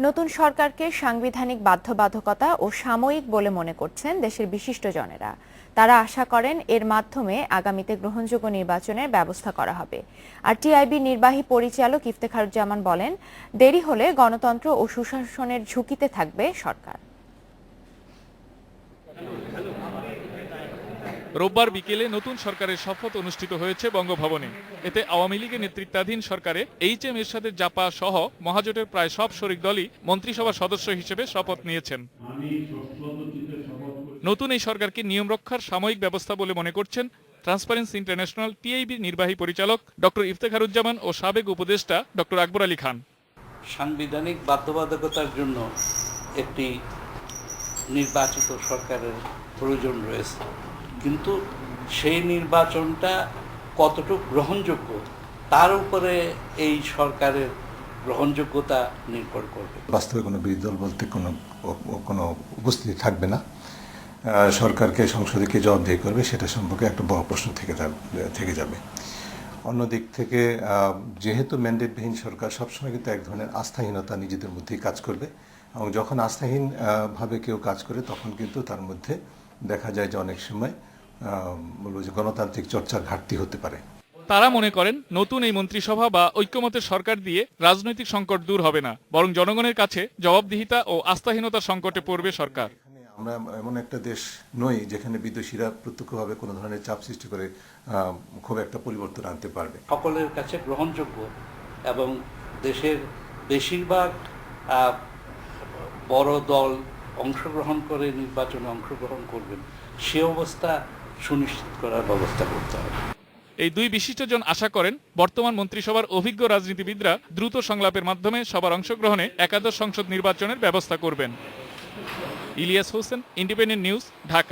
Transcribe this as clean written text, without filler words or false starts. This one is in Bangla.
নতুন সরকারকে সাংবিধানিক বাধ্যবাধকতা ও সাময়িক বলে মনে করছেন দেশের বিশিষ্টজনেরা। তারা আশা করেন এর মাধ্যমে আগামীতে গ্রহণযোগ্য নির্বাচনের ব্যবস্থা করা হবে। আর টিআইবি নির্বাহী পরিচালক ইফতেখারুজ্জামান বলেন, দেরি হলে গণতন্ত্র ও সুশাসনের ঝুঁকিতে থাকবে সরকার। রোববার বিকেলে নতুন সরকারের শপথ অনুষ্ঠিত হয়েছে বঙ্গভবনে। এতে আওয়ামী লীগের নেতৃত্বাধীন সরকারে এইচ.এম. এরশাদের জাপা সহ মহাজোটের প্রায় সব শরিক দলই মন্ত্রিসভার সদস্য হিসেবে শপথ নিয়েছেন। নতুন এই সরকারকে নিয়ম রক্ষার সাময়িক ব্যবস্থা বলে মনে করছেন ট্রান্সপারেন্সি ইন্টারন্যাশনাল টিআইবি নির্বাহী পরিচালক ডক্টর ইফতেখারুজ্জামান ও সাবেক উপদেষ্টা ডক্টর আকবর আলী খান। সাংবিধানিক বাধ্যবাধকতার জন্য একটি নির্বাচিত সরকারের প্রয়োজন রয়েছে, কিন্তু সেই নির্বাচনটা কতটুকু গ্রহণযোগ্য তার উপরে এই সরকারের গ্রহণযোগ্যতা নির্ভর করবে। বাস্তবে কোনো বিরোধী দল বলতে কোনো উপস্থিতি থাকবে না। সরকারকে সংসদে কে জবাবদিহি করবে সেটা সম্পর্কে একটা বড় প্রশ্ন থেকে যাবে। অন্যদিক থেকে যেহেতু ম্যান্ডেটবিহীন সরকার সবসময় কিন্তু এক ধরনের আস্থাহীনতা নিজেদের মধ্যেই কাজ করবে, এবং যখন আস্থাহীন ভাবে কেউ কাজ করে তখন কিন্তু তার মধ্যে দেখা যায় যে অনেক সময় বলবো যে গণতান্ত্রিক চর্চার ঘাটতি হতে পারে। তারা মনে করেন নতুন এই মন্ত্রিসভা বা ঐক্যমতের সরকার দিয়ে রাজনৈতিক সংকট দূর হবে না, বরং জনগণের কাছে জবাবদিহিতা ও আস্থাহীনতার সংকটে পড়বে সরকার। আমরা এমন একটা দেশ নই যেখানে বিদেশিরা প্রত্যক্ষভাবে কোনো ধরনের চাপ সৃষ্টি করে খুব একটা পরিবর্তন আনতে পারবে। সকলের কাছে গ্রহণযোগ্য এবং দেশের বেশিরভাগ বড় দল অংশগ্রহণ করে নির্বাচনে অংশগ্রহণ করবেন, সে অবস্থা সুনিশ্চিত করার ব্যবস্থা করতে হবে। এই দুই বিশিষ্টজন আশা করেন বর্তমান মন্ত্রিসভার অভিজ্ঞ রাজনীতিবিদরা দ্রুত সংলাপের মাধ্যমে সবার অংশগ্রহণে একাদশ সংসদ নির্বাচনের ব্যবস্থা করবেন। Ilias Hossain, independent news, Dhaka.